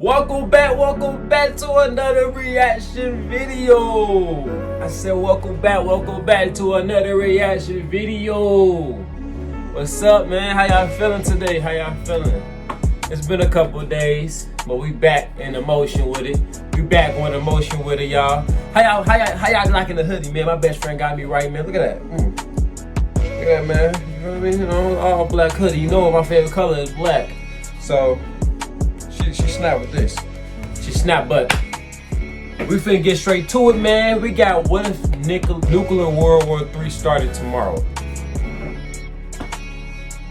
Welcome back to another reaction video. I said welcome back to another reaction video. What's up, man? How y'all feeling today? It's been a couple of days, but we back in emotion with it. Y'all. How y'all liking the hoodie, man? My best friend got me right, man. Look at that. Look at that, man. You know what I mean? You know, all black hoodie. You know my favorite color is black. So she snapped with this. She snapped, but we finna get straight to it, man. We got what if nuclear World War III started tomorrow?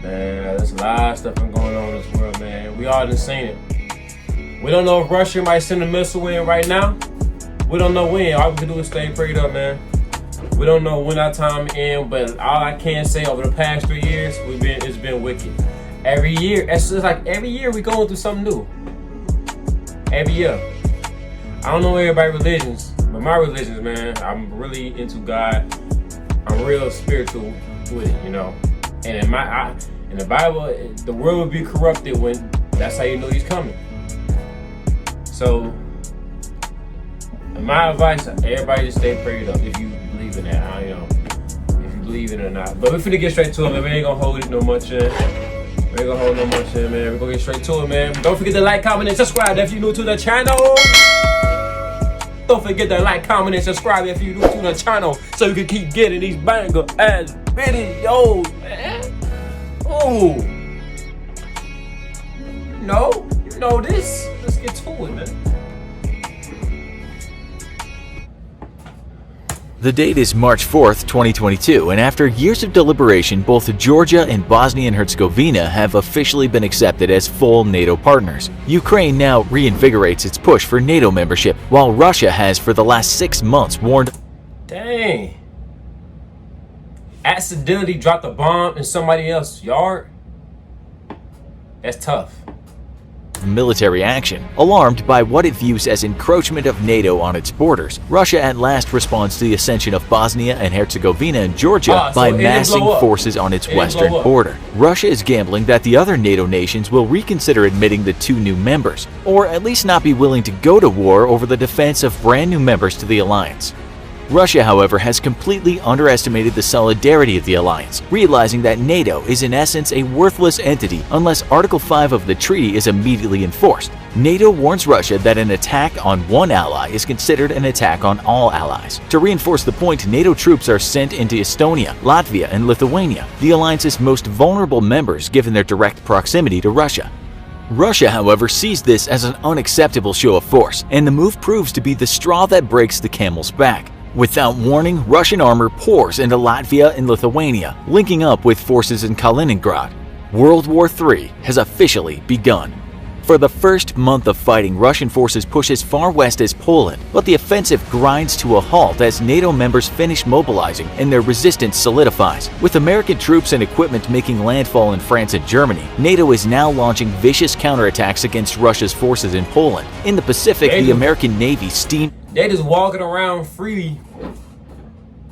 Man, there's a lot of stuff going on in this world, man. We all done seen it. We don't know if Russia might send a missile in right now. We don't know when. All we can do is stay prayed up, man. We don't know when our time ends, but all I can say over the past 3 years, it's been wicked. Every year, it's like every year we going through something new. Every year. I don't know everybody's religions, but my religions, man, I'm really into God. I'm real spiritual with it, you know. And in the Bible, the world will be corrupted when that's how you know He's coming. So, my advice, everybody just stay prayed up if you believe in that. You know, if you believe in it or not. But we're finna get straight to it, man. We ain't gonna hold it no much in. We ain't gonna hold no much in, man. We're gonna get straight to it, man. Don't forget to like, comment, and subscribe if you're new to the channel. Don't forget to like, comment, and subscribe if you're new to the channel so you can keep getting these banger ass videos, man. Oh. You know this. Let's get to it, man. The date is March 4th, 2022, and after years of deliberation, both Georgia and Bosnia and Herzegovina have officially been accepted as full NATO partners. Ukraine now reinvigorates its push for NATO membership, while Russia has for the last 6 months warned. Dang. Accidentally dropped a bomb in somebody else's yard? That's tough. Military action. Alarmed by what it views as encroachment of NATO on its borders, Russia at last responds to the ascension of Bosnia and Herzegovina and Georgia by massing forces on its western border. Russia is gambling that the other NATO nations will reconsider admitting the 2 new members, or at least not be willing to go to war over the defense of brand new members to the alliance. Russia, however, has completely underestimated the solidarity of the alliance, realizing that NATO is in essence a worthless entity unless Article 5 of the treaty is immediately enforced. NATO warns Russia that an attack on one ally is considered an attack on all allies. To reinforce the point, NATO troops are sent into Estonia, Latvia, and Lithuania, the alliance's most vulnerable members given their direct proximity to Russia. Russia, however, sees this as an unacceptable show of force, and the move proves to be the straw that breaks the camel's back. Without warning, Russian armor pours into Latvia and Lithuania, linking up with forces in Kaliningrad. World War III has officially begun. For the first month of fighting, Russian forces push as far west as Poland, but the offensive grinds to a halt as NATO members finish mobilizing and their resistance solidifies. With American troops and equipment making landfall in France and Germany, NATO is now launching vicious counterattacks against Russia's forces in Poland. In the Pacific, the American Navy steamed. They just walking around freely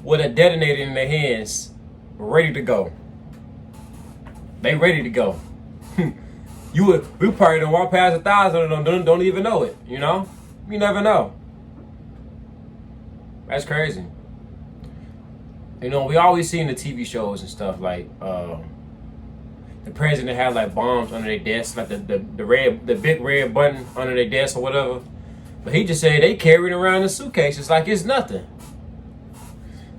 with a detonator in their hands, ready to go. They ready to go. We probably done walk past 1,000 of them, don't even know it, you know? You never know. That's crazy. You know, we always see in the TV shows and stuff like the president had like bombs under their desk, like the big red button under their desk or whatever. But he just said they carried around in suitcases like it's nothing.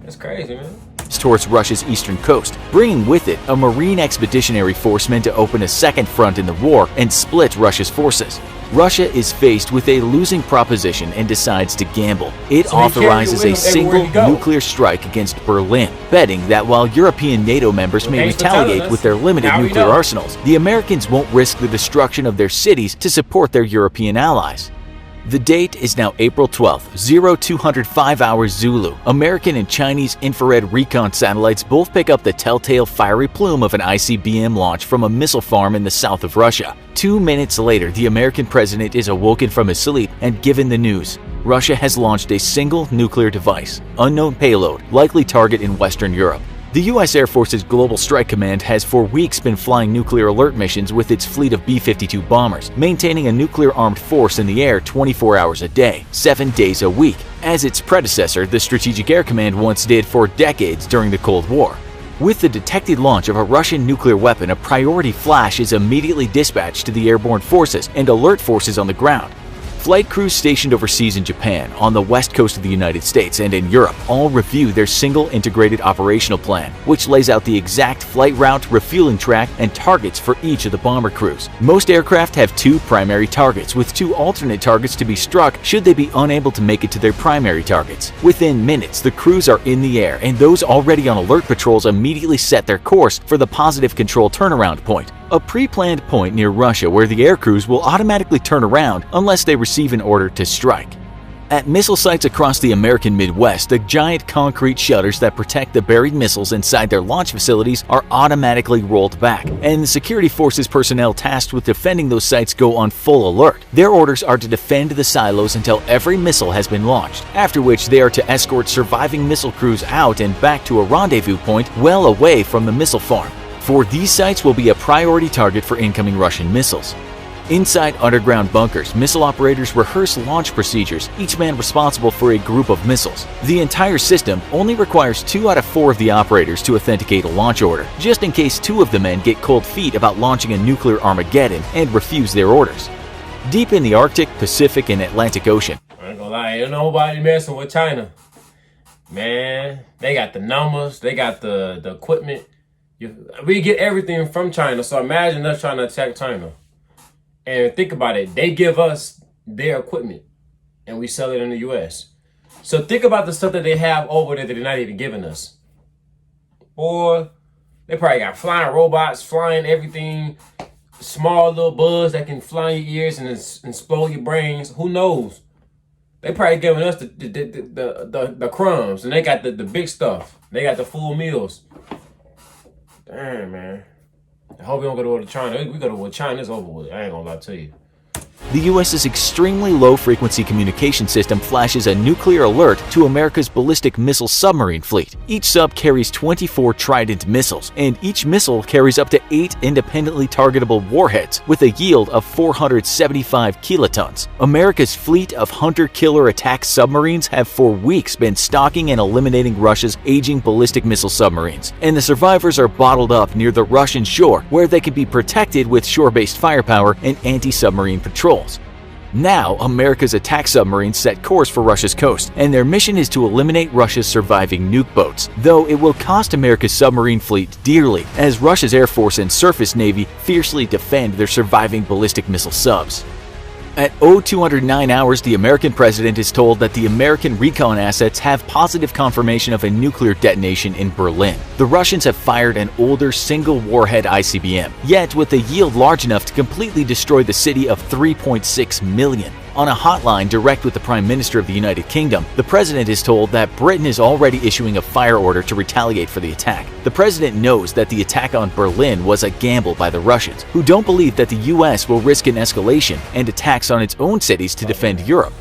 That's crazy, man. Towards Russia's eastern coast, bringing with it a Marine Expeditionary Force meant to open a second front in the war and split Russia's forces. Russia is faced with a losing proposition and decides to gamble. It authorizes a single nuclear strike against Berlin, betting that while European NATO members may retaliate with their limited nuclear arsenals, the Americans won't risk the destruction of their cities to support their European allies. The date is now April 12th, 0205 hours Zulu. American and Chinese infrared recon satellites both pick up the telltale fiery plume of an ICBM launch from a missile farm in the south of Russia. 2 minutes later, the American president is awoken from his sleep and given the news. Russia has launched a single nuclear device, unknown payload, likely target in Western Europe. The U.S. Air Force's Global Strike Command has for weeks been flying nuclear alert missions with its fleet of B-52 bombers, maintaining a nuclear-armed force in the air 24 hours a day, 7 days a week, as its predecessor, the Strategic Air Command, once did for decades during the Cold War. With the detected launch of a Russian nuclear weapon, a priority flash is immediately dispatched to the airborne forces and alert forces on the ground. Flight crews stationed overseas in Japan, on the west coast of the United States, and in Europe all review their single integrated operational plan, which lays out the exact flight route, refueling track, and targets for each of the bomber crews. Most aircraft have 2 primary targets, with 2 alternate targets to be struck should they be unable to make it to their primary targets. Within minutes, the crews are in the air, and those already on alert patrols immediately set their course for the positive control turnaround point, a pre-planned point near Russia where the air crews will automatically turn around unless they receive an order to strike. At missile sites across the American Midwest, the giant concrete shutters that protect the buried missiles inside their launch facilities are automatically rolled back, and the security forces personnel tasked with defending those sites go on full alert. Their orders are to defend the silos until every missile has been launched, after which they are to escort surviving missile crews out and back to a rendezvous point well away from the missile farm, for these sites will be a priority target for incoming Russian missiles. Inside underground bunkers, missile operators rehearse launch procedures, each man responsible for a group of missiles. The entire system only requires 2 out of 4 of the operators to authenticate a launch order, just in case 2 of the men get cold feet about launching a nuclear Armageddon and refuse their orders. Deep in the Arctic, Pacific, and Atlantic Ocean, I ain't gonna lie, ain't nobody messing with China. Man, they got the numbers, they got the equipment. We get everything from China, so imagine us trying to attack China. And think about it, they give us their equipment and we sell it in the US. So think about the stuff that they have over there that they're not even giving us. Or they probably got flying robots, flying everything, small little bugs that can fly in your ears and explode your brains. Who knows? They probably giving us the crumbs, and they got the big stuff. They got the full meals. Damn, man. I hope we don't go to war with China. We go to war with China, it's over with. I ain't gonna lie to you. The U.S.'s extremely low-frequency communication system flashes a nuclear alert to America's ballistic missile submarine fleet. Each sub carries 24 Trident missiles, and each missile carries up to 8 independently targetable warheads with a yield of 475 kilotons. America's fleet of hunter-killer attack submarines have for weeks been stalking and eliminating Russia's aging ballistic missile submarines, and the survivors are bottled up near the Russian shore where they can be protected with shore-based firepower and anti-submarine patrols. Now, America's attack submarines set course for Russia's coast, and their mission is to eliminate Russia's surviving nuke boats, though it will cost America's submarine fleet dearly, as Russia's Air Force and Surface Navy fiercely defend their surviving ballistic missile subs. At 0209 hours, the American president is told that the American recon assets have positive confirmation of a nuclear detonation in Berlin. The Russians have fired an older single-warhead ICBM, yet with a yield large enough to completely destroy the city of 3.6 million. On a hotline direct with the Prime Minister of the United Kingdom, the president is told that Britain is already issuing a fire order to retaliate for the attack. The president knows that the attack on Berlin was a gamble by the Russians, who don't believe that the US will risk an escalation and attacks on its own cities to defend Europe.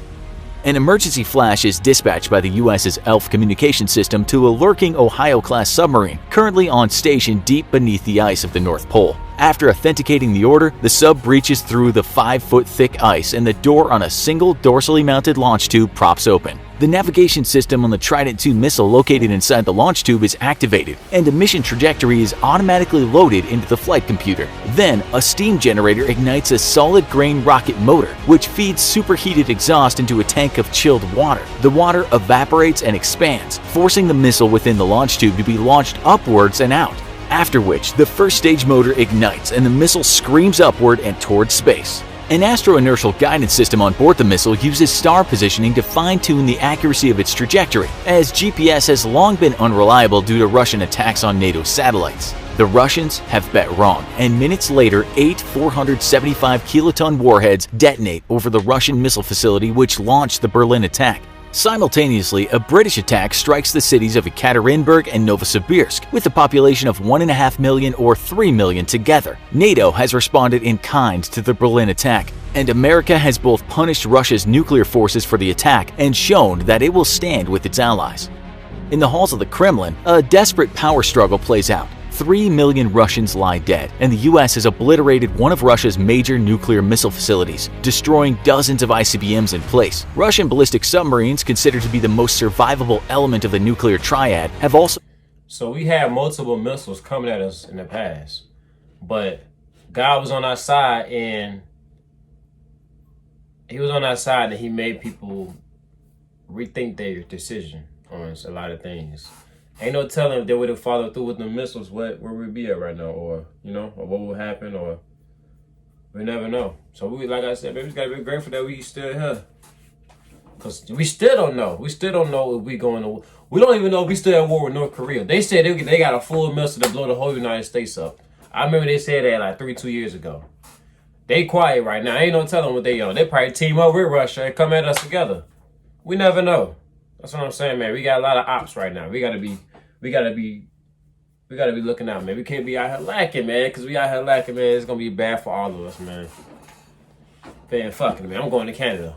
An emergency flash is dispatched by the US's ELF communication system to a lurking Ohio-class submarine currently on station deep beneath the ice of the North Pole. After authenticating the order, the sub breaches through the 5-foot-thick ice and the door on a single dorsally mounted launch tube props open. The navigation system on the Trident II missile located inside the launch tube is activated, and a mission trajectory is automatically loaded into the flight computer. Then, a steam generator ignites a solid-grain rocket motor, which feeds superheated exhaust into a tank of chilled water. The water evaporates and expands, forcing the missile within the launch tube to be launched upwards and out. After which, the first stage motor ignites and the missile screams upward and towards space. An astro-inertial guidance system on board the missile uses star positioning to fine-tune the accuracy of its trajectory, as GPS has long been unreliable due to Russian attacks on NATO satellites. The Russians have bet wrong, and minutes later, 8 475-kiloton warheads detonate over the Russian missile facility which launched the Berlin attack. Simultaneously, a British attack strikes the cities of Ekaterinburg and Novosibirsk, with a population of 1.5 million or 3 million together. NATO has responded in kind to the Berlin attack, and America has both punished Russia's nuclear forces for the attack and shown that it will stand with its allies. In the halls of the Kremlin, a desperate power struggle plays out. 3 million Russians lie dead, and the US has obliterated one of Russia's major nuclear missile facilities, destroying dozens of ICBMs in place. Russian ballistic submarines, considered to be the most survivable element of the nuclear triad, have also... So we had multiple missiles coming at us in the past, but God was on our side, and he was on our side, and he made people rethink their decision on a lot of things. Ain't no telling if they would have followed through with the missiles, where we'd be at right now, or, you know, or what would happen, or we never know. So we, like I said, baby, we gotta be grateful that we still here. Because we still don't know. We still don't know if we going to, we don't even know if we still at war with North Korea. They said they got a full missile to blow the whole United States up. I remember they said that like 2 years ago. They quiet right now. Ain't no telling what they on. They probably team up with Russia and come at us together. We never know. That's what I'm saying, man. We got a lot of ops right now. We gotta be looking out, man. We can't be out here lacking, man. Cause we out here lacking, man. It's gonna be bad for all of us, man. Man, fucking, man. I'm going to Canada.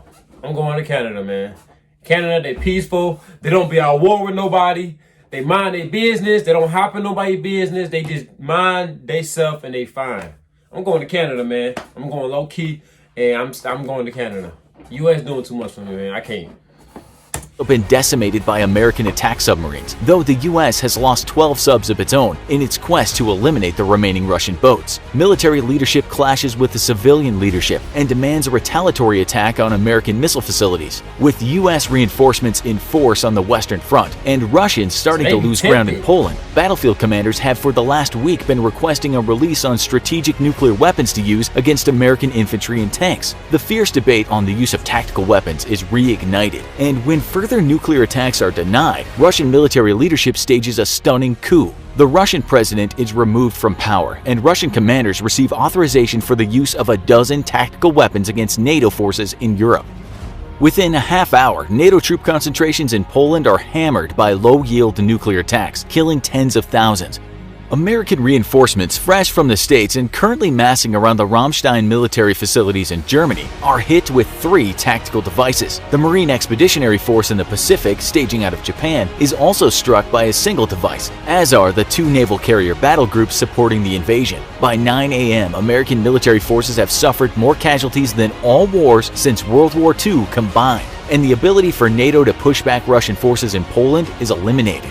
Man. Canada, they peaceful. They don't be at war with nobody. They mind their business. They don't hop in nobody's business. They just mind they self and they fine. I'm going to Canada, man. I'm going low key, and I'm going to Canada. U.S. doing too much for me, man. I can't. Been decimated by American attack submarines, though the US has lost 12 subs of its own in its quest to eliminate the remaining Russian boats. Military leadership clashes with the civilian leadership and demands a retaliatory attack on American missile facilities. With US reinforcements in force on the Western Front and Russians starting to lose ground in Poland, battlefield commanders have for the last week been requesting a release on strategic nuclear weapons to use against American infantry and tanks. The fierce debate on the use of tactical weapons is reignited, and when further nuclear attacks are denied, Russian military leadership stages a stunning coup. The Russian president is removed from power, and Russian commanders receive authorization for the use of a dozen tactical weapons against NATO forces in Europe. Within a half hour, NATO troop concentrations in Poland are hammered by low-yield nuclear attacks, killing tens of thousands. American reinforcements fresh from the States and currently massing around the Ramstein military facilities in Germany are hit with 3 tactical devices. The Marine Expeditionary Force in the Pacific, staging out of Japan, is also struck by a single device, as are the 2 naval carrier battle groups supporting the invasion. By 9 a.m., American military forces have suffered more casualties than all wars since World War II combined, and the ability for NATO to push back Russian forces in Poland is eliminated.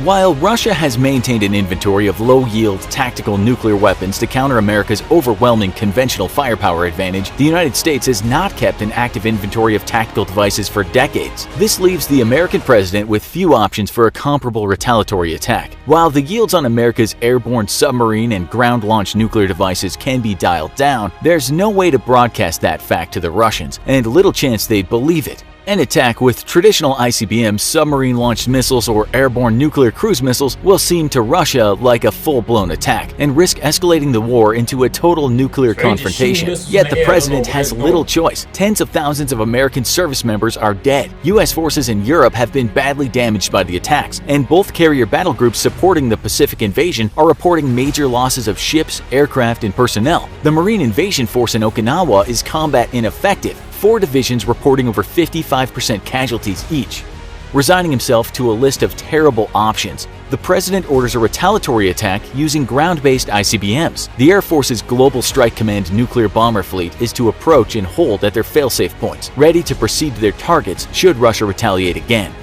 While Russia has maintained an inventory of low-yield tactical nuclear weapons to counter America's overwhelming conventional firepower advantage, the United States has not kept an active inventory of tactical devices for decades. This leaves the American president with few options for a comparable retaliatory attack. While the yields on America's airborne submarine and ground-launched nuclear devices can be dialed down, there's no way to broadcast that fact to the Russians, and little chance they'd believe it. An attack with traditional ICBMs, submarine-launched missiles, or airborne nuclear cruise missiles will seem to Russia like a full-blown attack and risk escalating the war into a total nuclear confrontation. Yet the president has little choice. Tens of thousands of American service members are dead. U.S. forces in Europe have been badly damaged by the attacks, and both carrier battle groups supporting the Pacific invasion are reporting major losses of ships, aircraft, and personnel. The Marine Invasion Force in Okinawa is combat ineffective, 4 divisions reporting over 55% casualties each. Resigning himself to a list of terrible options, the president orders a retaliatory attack using ground-based ICBMs. The Air Force's Global Strike Command nuclear bomber fleet is to approach and hold at their failsafe points, ready to proceed to their targets should Russia retaliate again.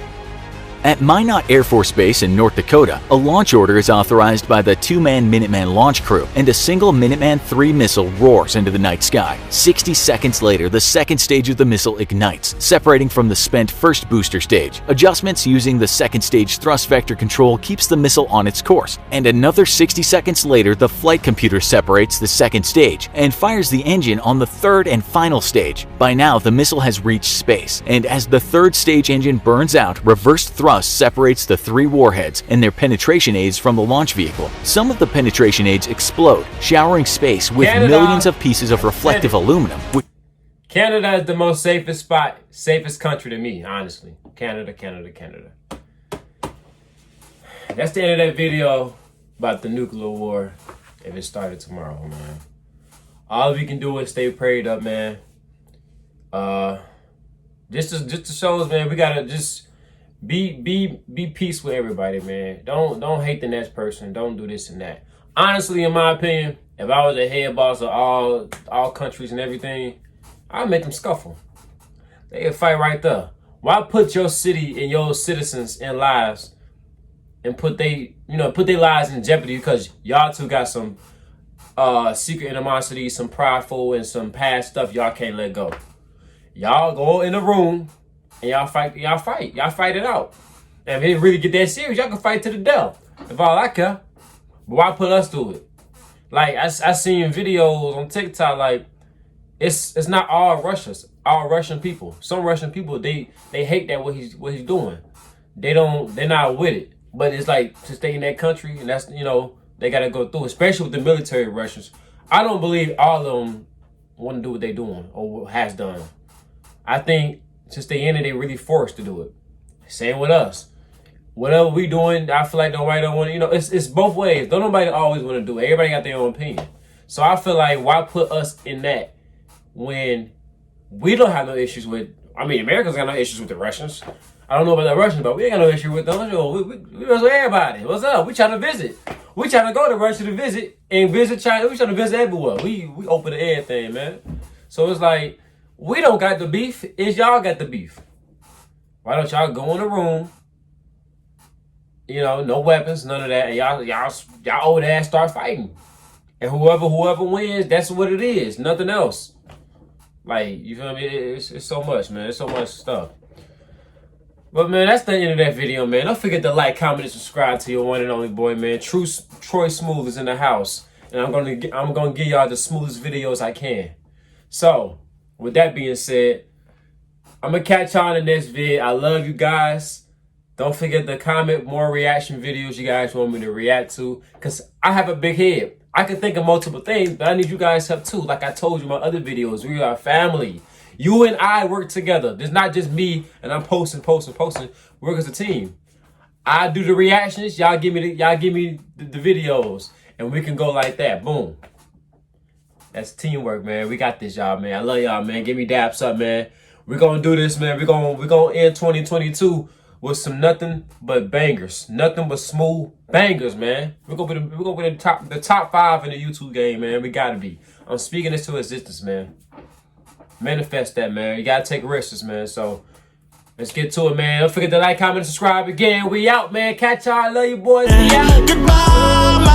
At Minot Air Force Base in North Dakota, a launch order is authorized by the 2-man Minuteman launch crew, and a single Minuteman III missile roars into the night sky. 60 seconds later, the second stage of the missile ignites, separating from the spent first booster stage. Adjustments using the second stage thrust vector control keeps the missile on its course, and another 60 seconds later, the flight computer separates the second stage and fires the engine on the third and final stage. By now, the missile has reached space, and as the third stage engine burns out, reversed thrust separates the 3 warheads and their penetration aids from the launch vehicle. Some of the penetration aids explode, showering space with millions of pieces of reflective aluminum. Canada is the most safest country to me, honestly. Canada. That's the end of that video about the nuclear war if it started tomorrow, man. All we can do is stay prayed up, man. Just to show us, man, we gotta just Be peace with everybody, man. Don't hate the next person. Don't do this and that. Honestly, in my opinion, if I was a head boss of all countries and everything, I'd make them scuffle. They could fight right there. Why put your city and your citizens in lives and put their lives in jeopardy because y'all two got some secret animosity, some prideful and some past stuff y'all can't let go. Y'all go in the room and y'all fight it out. And if it really get that serious, y'all can fight to the death. If all I care. But why put us through it? Like I seen videos on TikTok, like it's not all Russian people. Some Russian people they hate that what he's doing. They're not with it. But it's like to stay in that country, and that's they gotta go through, especially with the military Russians. I don't believe all of them want to do what they're doing or has done. I think to stay in it, they really forced to do it. Same with us. Whatever we doing, I feel like nobody don't want to, it's both ways. Don't nobody always want to do it. Everybody got their own opinion. So I feel like why put us in that when we don't have no issues with, Americans got no issues with the Russians. I don't know about the Russians, but we ain't got no issue with them. We with everybody. What's up? We trying to visit. We trying to go to Russia to visit and visit China. We trying to visit everywhere. We open to everything, man. So it's like, we don't got the beef. It's y'all got the beef. Why don't y'all go in the room? No weapons, none of that. And y'all old ass start fighting. And whoever wins, that's what it is. Nothing else. Like, you feel me? It's so much, man. It's so much stuff. But man, that's the end of that video, man. Don't forget to like, comment, and subscribe to your one and only boy, man. Troy Smooth is in the house. And I'm gonna give y'all the smoothest videos I can. So, with that being said, I'm gonna catch y'all in the next vid. I love you guys. Don't forget to comment more reaction videos you guys want me to react to. Because I have a big head. I can think of multiple things, but I need you guys' help too. Like I told you in my other videos, we are a family. You and I work together. There's not just me and I'm posting. We work as a team. I do the reactions. Y'all give me the videos. And we can go like that. Boom. That's teamwork, man. We got this, y'all, man. I love y'all, man. Give me daps up, man. We're gonna do this, man. We're gonna end 2022 with some nothing but bangers, nothing but smooth bangers, man. We're gonna be the top 5 in the YouTube game, man. We gotta be. I'm speaking this to existence, man. Manifest that, man. You gotta take risks, man. So let's get to it, man. Don't forget to like, comment, and subscribe again. We out, man. Catch y'all. I love you, boys. We out. Goodbye.